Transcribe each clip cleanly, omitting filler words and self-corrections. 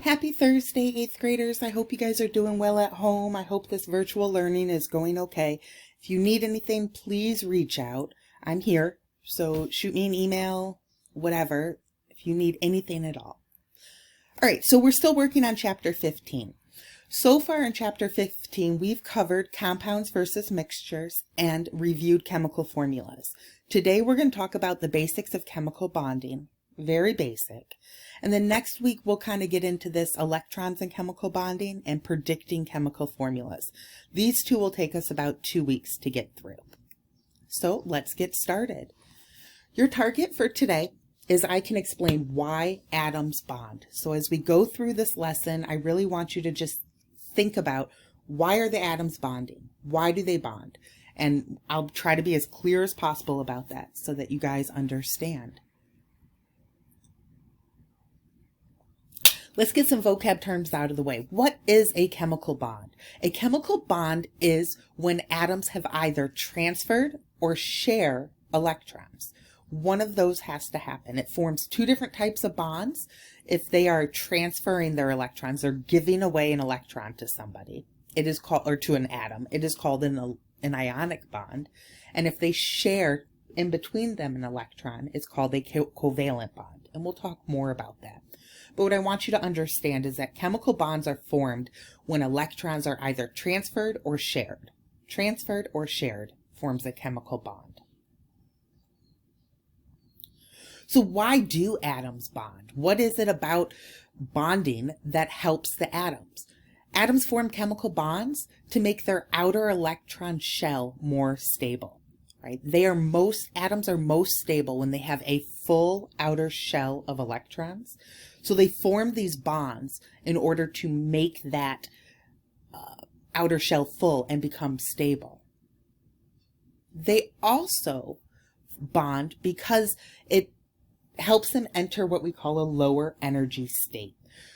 Happy Thursday, 8th graders. I hope you guys are doing well at home. I hope this virtual learning is going okay. If you need anything, please reach out. I'm here, so shoot me an email, whatever, if you need anything at all. All right, so we're still working on Chapter 15. So far in Chapter 15, we've covered compounds versus mixtures and reviewed chemical formulas. Today, we're going to talk about the basics of chemical bonding, very basic. And then next week, we'll kind of get into this electrons and chemical bonding and predicting chemical formulas. These two will take us about 2 weeks to get through. So let's get started. Your target for today is I can explain why atoms bond. So as we go through this lesson, I really want you to just think about why are the atoms bonding? Why do they bond? And I'll try to be as clear as possible about that so that you guys understand. Let's get some vocab terms out of the way. What is a chemical bond? A chemical bond is when atoms have either transferred or share electrons. One of those has to happen. It forms two different types of bonds. If they are transferring their electrons, they're giving away an electron to somebody. It is called, or to an atom. It is called an ionic bond. And if they share in between them an electron, it's called a covalent bond. And we'll talk more about that. But what I want you to understand is that chemical bonds are formed when electrons are either transferred or shared. Transferred or shared forms a chemical bond. So why do atoms bond? What is it about bonding that helps the atoms? Atoms form chemical bonds to make their outer electron shell more stable, right? Atoms are most stable when they have a full outer shell of electrons. So they form these bonds in order to make that outer shell full and become stable. They also bond because it helps them enter what we call a lower energy state.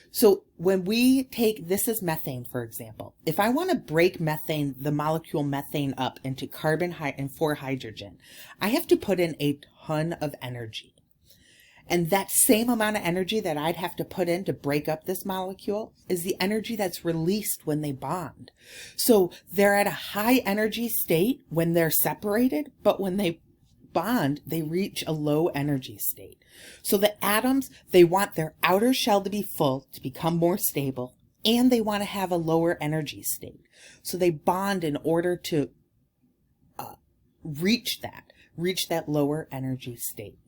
So when we take, this is methane, for example. If I want to break methane, the molecule methane up into carbon and 4 hydrogen, I have to put in a ton of energy. And that same amount of energy that I'd have to put in to break up this molecule is the energy that's released when they bond. So they're at a high energy state when they're separated, but when they bond, they reach a low energy state. So the atoms, they want their outer shell to be full to become more stable, and they want to have a lower energy state. So they bond in order to reach that lower energy state.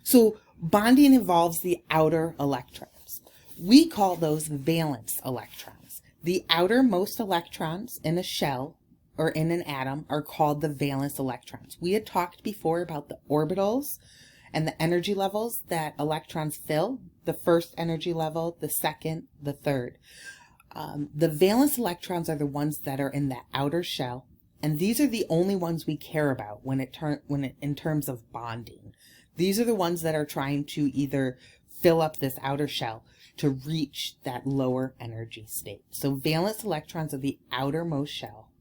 So bonding involves the outer electrons. We call those valence electrons. The outermost electrons in a shell or in an atom are called the valence electrons. We had talked before about the orbitals and the energy levels that electrons fill. The first energy level, the second, the third. The valence electrons are the ones that are in that outer shell, and these are the only ones we care about in terms of bonding. These are the ones that are trying to either fill up this outer shell to reach that lower energy state. So valence electrons are the outermost shell.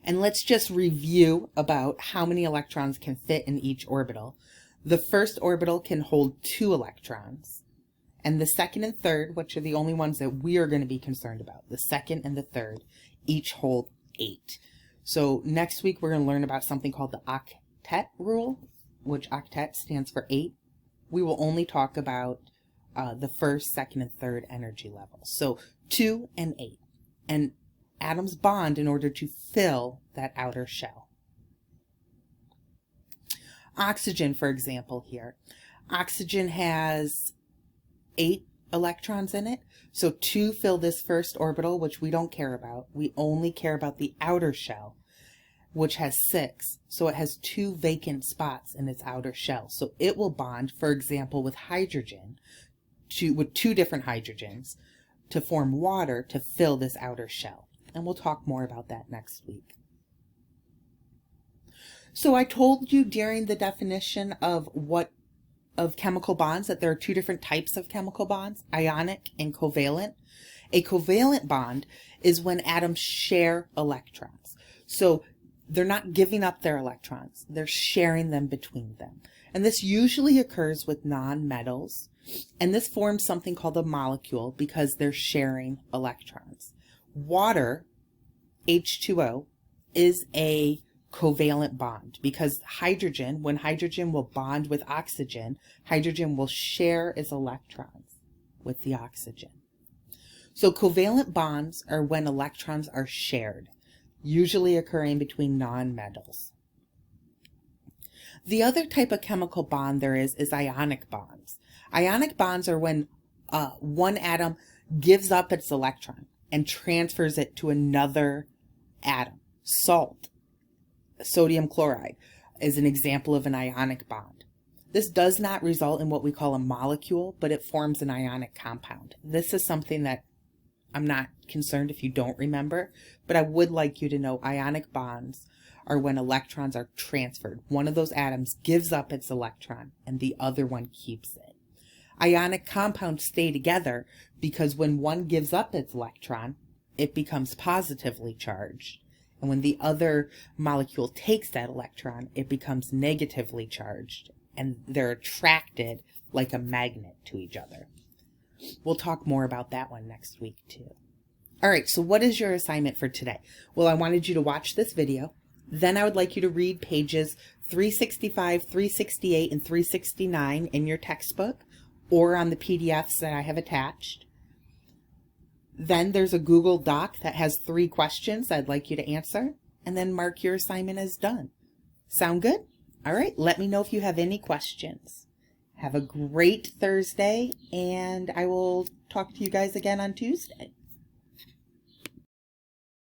And let's just review about how many electrons can fit in each orbital. The first orbital can hold 2 electrons. And the second and third, which are the only ones that we are going to be concerned about, the second and the third, each hold 8. So next week we're going to learn about something called the Octet Rule, which octet stands for 8. We will only talk about the first, second, and third energy levels. So 2 and 8. And atoms bond in order to fill that outer shell. Oxygen, for example, here. Oxygen has 8 electrons in it. So 2 fill this first orbital, which we don't care about. We only care about the outer shell, which has 6. So it has 2 vacant spots in its outer shell. So it will bond, for example, with hydrogen, with 2 different hydrogens, to form water to fill this outer shell. And we'll talk more about that next week. So I told you during the definition of chemical bonds that there are 2 different types of chemical bonds, ionic and covalent. A covalent bond is when atoms share electrons. So they're not giving up their electrons, they're sharing them between them. And this usually occurs with nonmetals. And this forms something called a molecule because they're sharing electrons. Water, H2O, is a covalent bond because hydrogen, when hydrogen will bond with oxygen, hydrogen will share its electrons with the oxygen. So covalent bonds are when electrons are shared, usually occurring between nonmetals. The other type of chemical bond there is ionic bonds. Ionic bonds are when one atom gives up its electron and transfers it to another atom. Salt, sodium chloride, is an example of an ionic bond. This does not result in what we call a molecule, but it forms an ionic compound. This is something that I'm not concerned if you don't remember, but I would like you to know ionic bonds are when electrons are transferred. One of those atoms gives up its electron and the other one keeps it. Ionic compounds stay together because when one gives up its electron, it becomes positively charged. And when the other molecule takes that electron, it becomes negatively charged. And they're attracted like a magnet to each other. We'll talk more about that one next week too. All right, so what is your assignment for today? Well, I wanted you to watch this video. Then I would like you to read pages 365, 368, and 369 in your textbook or on the PDFs that I have attached. Then there's a Google Doc that has 3 questions I'd like you to answer, and then mark your assignment as done. Sound good? All right, let me know if you have any questions. Have a great Thursday, and I will talk to you guys again on Tuesday.